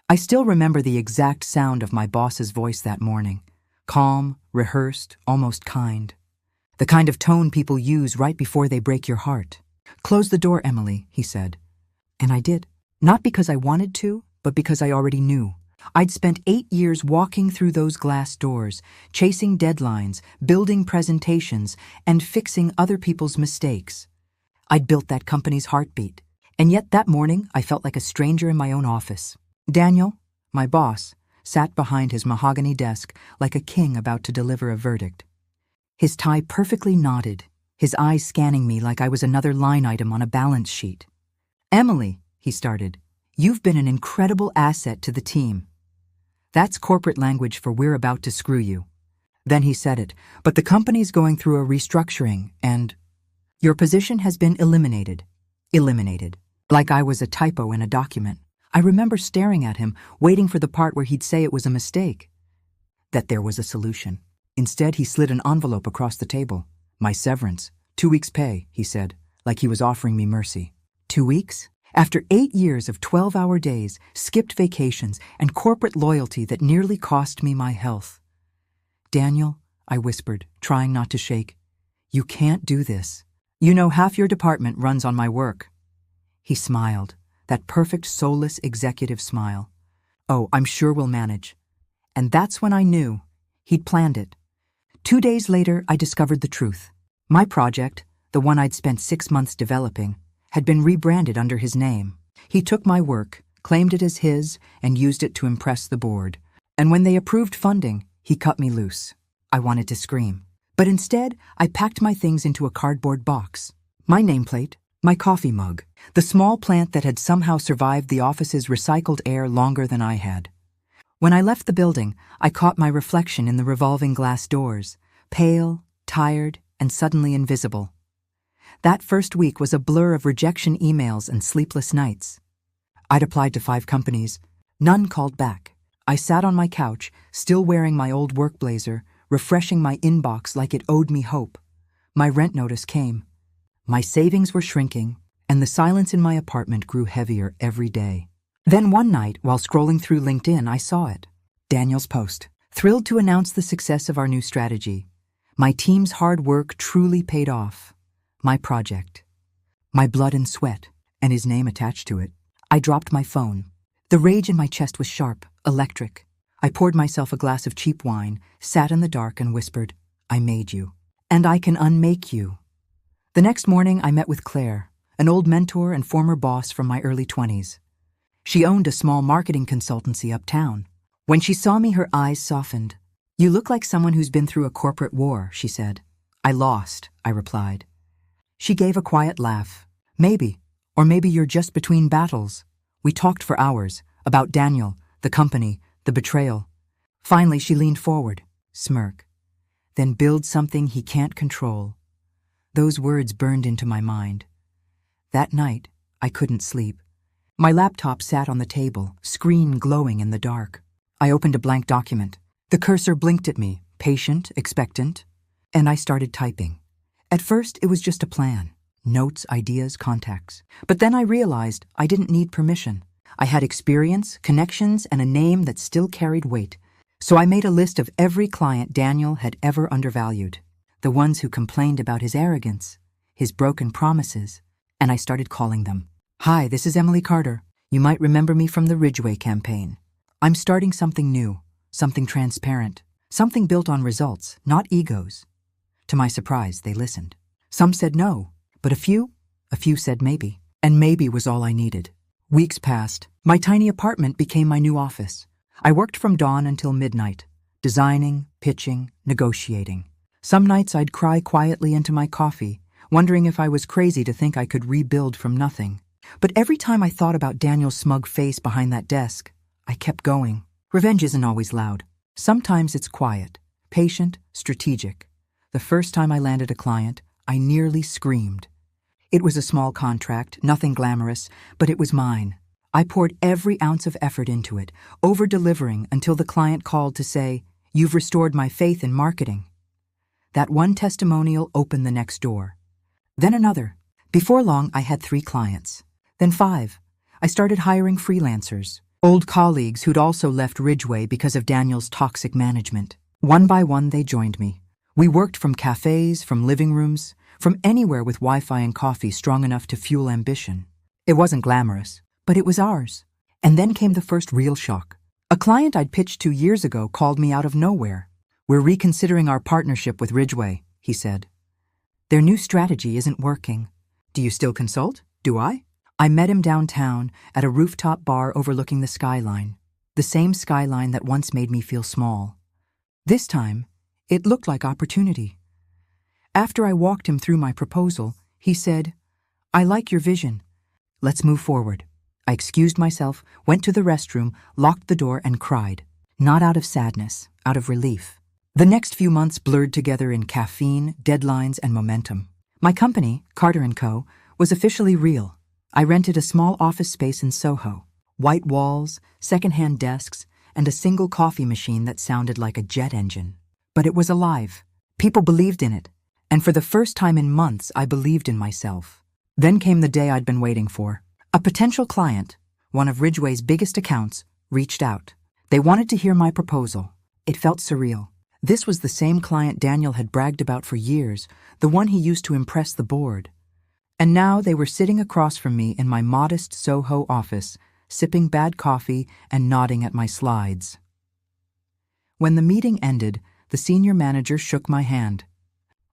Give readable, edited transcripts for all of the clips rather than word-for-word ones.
I still remember the exact sound of my boss's voice that morning. Calm, rehearsed, almost kind. The kind of tone people use right before they break your heart. "Close the door, Emily," he said. And I did. Not because I wanted to, but because I already knew. I'd spent 8 years walking through those glass doors, chasing deadlines, building presentations, and fixing other people's mistakes. I'd built that company's heartbeat. And yet that morning, I felt like a stranger in my own office. Daniel, my boss, sat behind his mahogany desk like a king about to deliver a verdict. His tie perfectly knotted, his eyes scanning me like I was another line item on a balance sheet. "Emily," he started, "you've been an incredible asset to the team. That's corporate language for we're about to screw you." Then he said it, "But the company's going through a restructuring and your position has been eliminated." Eliminated. Like I was a typo in a document. I remember staring at him, waiting for the part where he'd say it was a mistake. That there was a solution. Instead, he slid an envelope across the table. "My severance. 2 weeks' pay," he said, like he was offering me mercy. 2 weeks? After 8 years of 12-hour days, skipped vacations, and corporate loyalty that nearly cost me my health. "Daniel," I whispered, trying not to shake, "you can't do this. You know half your department runs on my work." He smiled, that perfect soulless executive smile. "Oh, I'm sure we'll manage." And that's when I knew he'd planned it. 2 days later, I discovered the truth. My project, the one I'd spent 6 months developing, had been rebranded under his name. He took my work, claimed it as his, and used it to impress the board. And when they approved funding, he cut me loose. I wanted to scream. But instead, I packed my things into a cardboard box. My nameplate, my coffee mug, the small plant that had somehow survived the office's recycled air longer than I had. When I left the building, I caught my reflection in the revolving glass doors, pale, tired, and suddenly invisible. That first week was a blur of rejection emails and sleepless nights. I'd applied to 5 companies. None called back. I sat on my couch, still wearing my old work blazer, refreshing my inbox like it owed me hope. My rent notice came. My savings were shrinking, and the silence in my apartment grew heavier every day. Then one night, while scrolling through LinkedIn, I saw it. Daniel's post. Thrilled to announce the success of our new strategy. My team's hard work truly paid off. My project. My blood and sweat, and his name attached to it. I dropped my phone. The rage in my chest was sharp, electric. I poured myself a glass of cheap wine, sat in the dark, and whispered, "I made you. And I can unmake you." The next morning, I met with Claire, an old mentor and former boss from my early 20s. She owned a small marketing consultancy uptown. When she saw me, her eyes softened. "You look like someone who's been through a corporate war," she said. "I lost," I replied. She gave a quiet laugh. "Maybe. Or maybe you're just between battles." We talked for hours, about Daniel, the company, the betrayal. Finally, she leaned forward, smirk. "Then build something he can't control." Those words burned into my mind. That night, I couldn't sleep. My laptop sat on the table, screen glowing in the dark. I opened a blank document. The cursor blinked at me, patient, expectant, and I started typing. At first, it was just a plan. Notes, ideas, contacts. But then I realized I didn't need permission. I had experience, connections, and a name that still carried weight. So I made a list of every client Daniel had ever undervalued. The ones who complained about his arrogance, his broken promises, and I started calling them. "Hi, this is Emily Carter. You might remember me from the Ridgeway campaign. I'm starting something new, something transparent, something built on results, not egos." To my surprise, they listened. Some said no, but a few said maybe. And maybe was all I needed. Weeks passed. My tiny apartment became my new office. I worked from dawn until midnight, designing, pitching, negotiating. Some nights I'd cry quietly into my coffee, wondering if I was crazy to think I could rebuild from nothing. But every time I thought about Daniel's smug face behind that desk, I kept going. Revenge isn't always loud. Sometimes it's quiet, patient, strategic. The first time I landed a client, I nearly screamed. It was a small contract, nothing glamorous, but it was mine. I poured every ounce of effort into it, over-delivering until the client called to say, "You've restored my faith in marketing." That one testimonial opened the next door. Then another. Before long, I had 3 clients. Then 5. I started hiring freelancers. Old colleagues who'd also left Ridgeway because of Daniel's toxic management. One by one, they joined me. We worked from cafes, from living rooms, from anywhere with Wi-Fi and coffee strong enough to fuel ambition. It wasn't glamorous, but it was ours. And then came the first real shock. A client I'd pitched 2 years ago called me out of nowhere. "We're reconsidering our partnership with Ridgeway," he said. "Their new strategy isn't working. Do you still consult? Do I?" I met him downtown at a rooftop bar overlooking the skyline, the same skyline that once made me feel small. This time, it looked like opportunity. After I walked him through my proposal, he said, "I like your vision. Let's move forward." I excused myself, went to the restroom, locked the door, and cried. Not out of sadness, out of relief. The next few months blurred together in caffeine, deadlines, and momentum. My company, Carter & Co., was officially real. I rented a small office space in Soho. White walls, second-hand desks, and a single coffee machine that sounded like a jet engine. But it was alive. People believed in it. And for the first time in months, I believed in myself. Then came the day I'd been waiting for. A potential client, one of Ridgeway's biggest accounts, reached out. They wanted to hear my proposal. It felt surreal. This was the same client Daniel had bragged about for years, the one he used to impress the board. And now they were sitting across from me in my modest Soho office, sipping bad coffee and nodding at my slides. When the meeting ended, the senior manager shook my hand.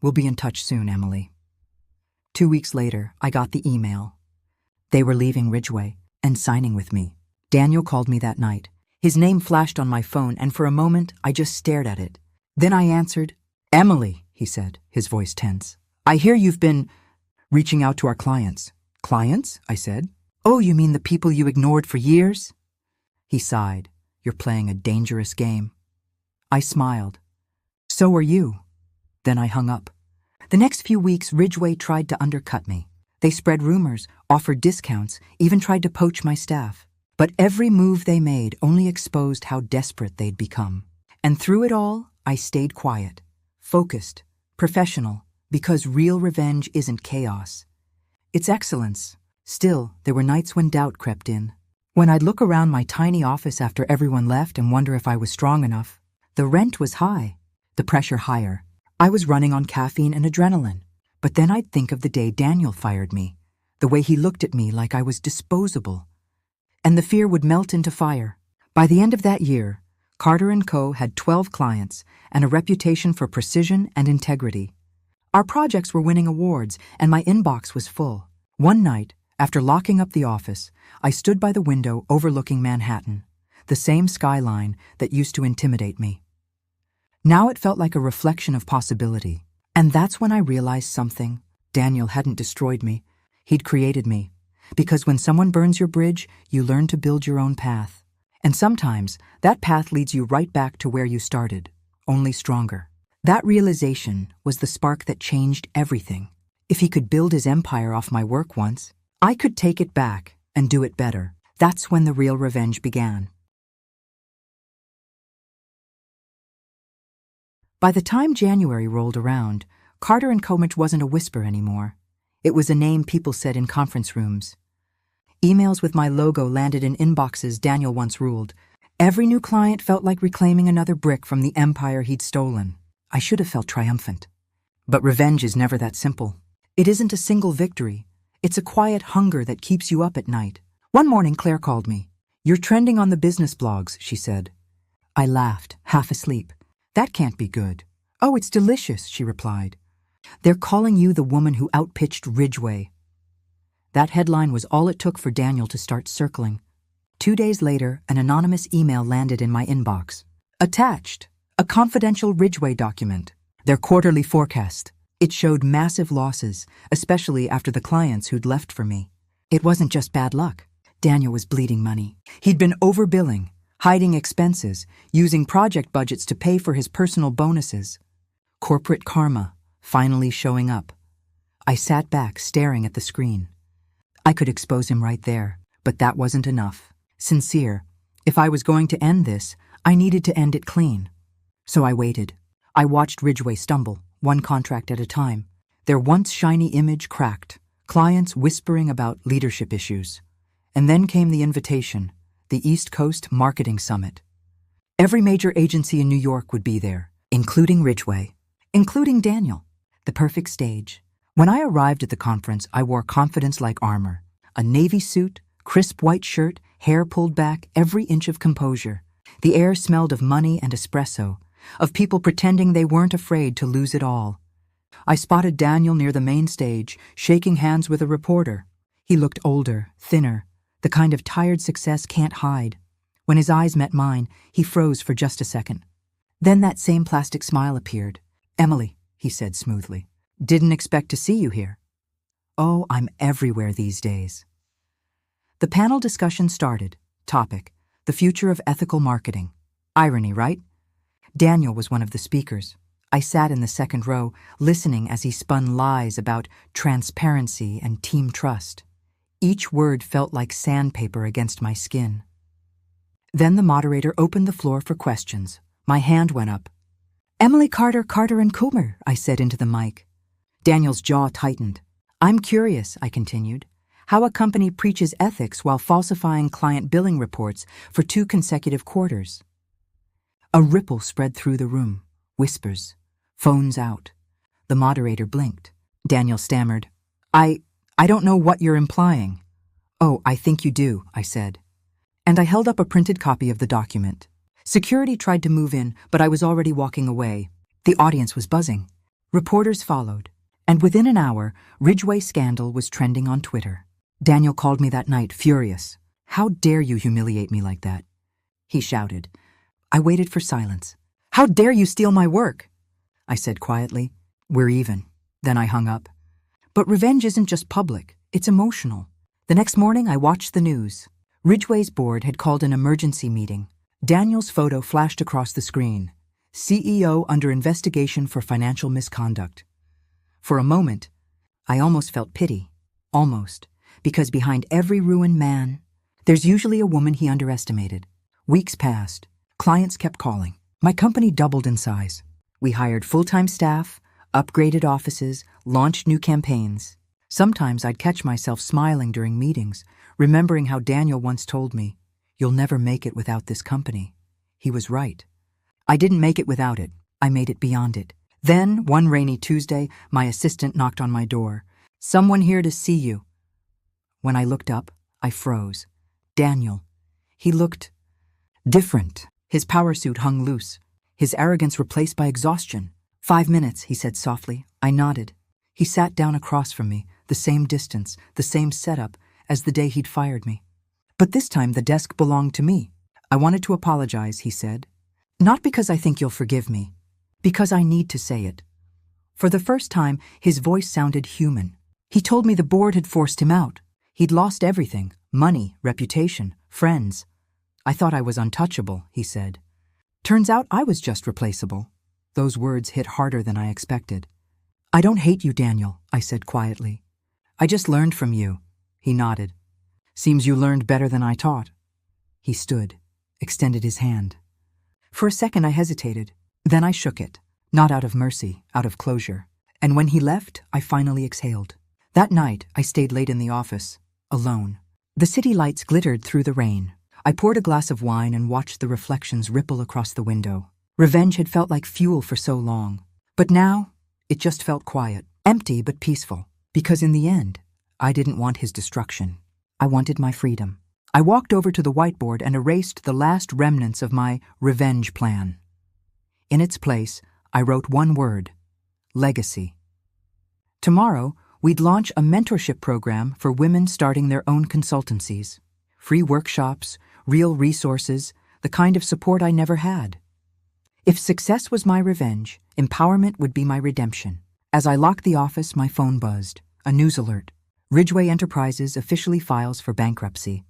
"We'll be in touch soon, Emily." 2 weeks later, I got the email. They were leaving Ridgeway and signing with me. Daniel called me that night. His name flashed on my phone, and for a moment, I just stared at it. Then I answered. "Emily," he said, his voice tense. "I hear you've been reaching out to our clients." "Clients?" I said. "Oh, you mean the people you ignored for years?" He sighed. "You're playing a dangerous game." I smiled. "So are you." Then I hung up. The next few weeks, Ridgeway tried to undercut me. They spread rumors, offered discounts, even tried to poach my staff. But every move they made only exposed how desperate they'd become. And through it all, I stayed quiet, focused, professional, because real revenge isn't chaos. It's excellence. Still, there were nights when doubt crept in. When I'd look around my tiny office after everyone left and wonder if I was strong enough. The rent was high, the pressure higher. I was running on caffeine and adrenaline. But then I'd think of the day Daniel fired me, the way he looked at me like I was disposable. And the fear would melt into fire. By the end of that year, Carter & Co. had 12 clients and a reputation for precision and integrity. Our projects were winning awards, and my inbox was full. One night, after locking up the office, I stood by the window overlooking Manhattan, the same skyline that used to intimidate me. Now it felt like a reflection of possibility. And that's when I realized something. Daniel hadn't destroyed me. He'd created me. Because when someone burns your bridge, you learn to build your own path. And sometimes, that path leads you right back to where you started, only stronger. That realization was the spark that changed everything. If he could build his empire off my work once, I could take it back and do it better. That's when the real revenge began. By the time January rolled around, Carter & Co. wasn't a whisper anymore. It was a name people said in conference rooms. Emails with my logo landed in inboxes Daniel once ruled. Every new client felt like reclaiming another brick from the empire he'd stolen. I should have felt triumphant. But revenge is never that simple. It isn't a single victory. It's a quiet hunger that keeps you up at night. One morning, Claire called me. "You're trending on the business blogs," she said. I laughed, half asleep. "That can't be good." "Oh, it's delicious," she replied. "They're calling you the woman who outpitched Ridgeway." That headline was all it took for Daniel to start circling. 2 days later, an anonymous email landed in my inbox. Attached, a confidential Ridgeway document, their quarterly forecast. It showed massive losses, especially after the clients who'd left for me. It wasn't just bad luck. Daniel was bleeding money. He'd been overbilling, hiding expenses, using project budgets to pay for his personal bonuses. Corporate karma, finally showing up. I sat back, staring at the screen. I could expose him right there, but that wasn't enough. Sincere. If I was going to end this, I needed to end it clean. So I waited. I watched Ridgeway stumble, one contract at a time. Their once shiny image cracked, clients whispering about leadership issues. And then came the invitation, the East Coast Marketing Summit. Every major agency in New York would be there, including Ridgway, including Daniel. The perfect stage. When I arrived at the conference, I wore confidence like armor. A navy suit, crisp white shirt, hair pulled back, every inch of composure. The air smelled of money and espresso, of people pretending they weren't afraid to lose it all. I spotted Daniel near the main stage, shaking hands with a reporter. He looked older, thinner, the kind of tired success can't hide. When his eyes met mine, he froze for just a second. Then that same plastic smile appeared. "Emily," he said smoothly, "didn't expect to see you here." Oh, I'm everywhere these days. The panel discussion started. Topic: the future of ethical marketing. Irony, right? Daniel was one of the speakers. I sat in the second row, listening as he spun lies about transparency and team trust. Each word felt like sandpaper against my skin. Then the moderator opened the floor for questions. My hand went up. "Emily Carter, Carter & Coomer," I said into the mic. Daniel's jaw tightened. "I'm curious," I continued, "how a company preaches ethics while falsifying client billing reports for 2 consecutive quarters." A ripple spread through the room. Whispers. Phones out. The moderator blinked. Daniel stammered, I don't know what you're implying." "Oh, I think you do," I said. And I held up a printed copy of the document. Security tried to move in, but I was already walking away. The audience was buzzing. Reporters followed. And within an hour, Ridgway scandal was trending on Twitter. Daniel called me that night, furious. "How dare you humiliate me like that?" He shouted. I waited for silence. "How dare you steal my work?" I said quietly, "We're even." Then I hung up. But revenge isn't just public, it's emotional. The next morning, I watched the news. Ridgway's board had called an emergency meeting. Daniel's photo flashed across the screen. CEO under investigation for financial misconduct. For a moment, I almost felt pity. Almost. Because behind every ruined man, there's usually a woman he underestimated. Weeks passed. Clients kept calling. My company doubled in size. We hired full-time staff, upgraded offices, launched new campaigns. Sometimes I'd catch myself smiling during meetings, remembering how Daniel once told me, "You'll never make it without this company." He was right. I didn't make it without it. I made it beyond it. Then, one rainy Tuesday, my assistant knocked on my door. "Someone here to see you." When I looked up, I froze. Daniel. He looked different. His power suit hung loose, his arrogance replaced by exhaustion. "5 minutes," he said softly. I nodded. He sat down across from me, the same distance, the same setup as the day he'd fired me. But this time the desk belonged to me. "I wanted to apologize," he said. "Not because I think you'll forgive me, because I need to say it." For the first time, his voice sounded human. He told me the board had forced him out. He'd lost everything: money, reputation, friends. "I thought I was untouchable," he said. "Turns out I was just replaceable." Those words hit harder than I expected. "I don't hate you, Daniel," I said quietly. "I just learned from you." He nodded. "Seems you learned better than I taught." He stood, extended his hand. For a second I hesitated. Then I shook it, not out of mercy, out of closure. And when he left, I finally exhaled. That night, I stayed late in the office, alone. The city lights glittered through the rain. I poured a glass of wine and watched the reflections ripple across the window. Revenge had felt like fuel for so long. But now, it just felt quiet, empty but peaceful. Because in the end, I didn't want his destruction. I wanted my freedom. I walked over to the whiteboard and erased the last remnants of my revenge plan. In its place, I wrote one word: legacy. Tomorrow, we'd launch a mentorship program for women starting their own consultancies. Free workshops, real resources, the kind of support I never had. If success was my revenge, empowerment would be my redemption. As I locked the office, my phone buzzed. A news alert. Ridgway Enterprises officially files for bankruptcy.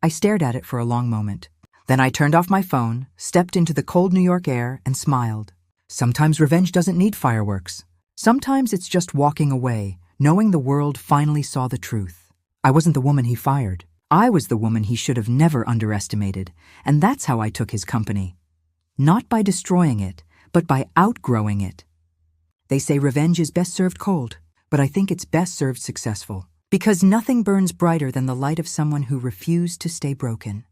I stared at it for a long moment. Then I turned off my phone, stepped into the cold New York air, and smiled. Sometimes revenge doesn't need fireworks. Sometimes it's just walking away, knowing the world finally saw the truth. I wasn't the woman he fired. I was the woman he should have never underestimated, and that's how I took his company. Not by destroying it, but by outgrowing it. They say revenge is best served cold, but I think it's best served successful. Because nothing burns brighter than the light of someone who refused to stay broken.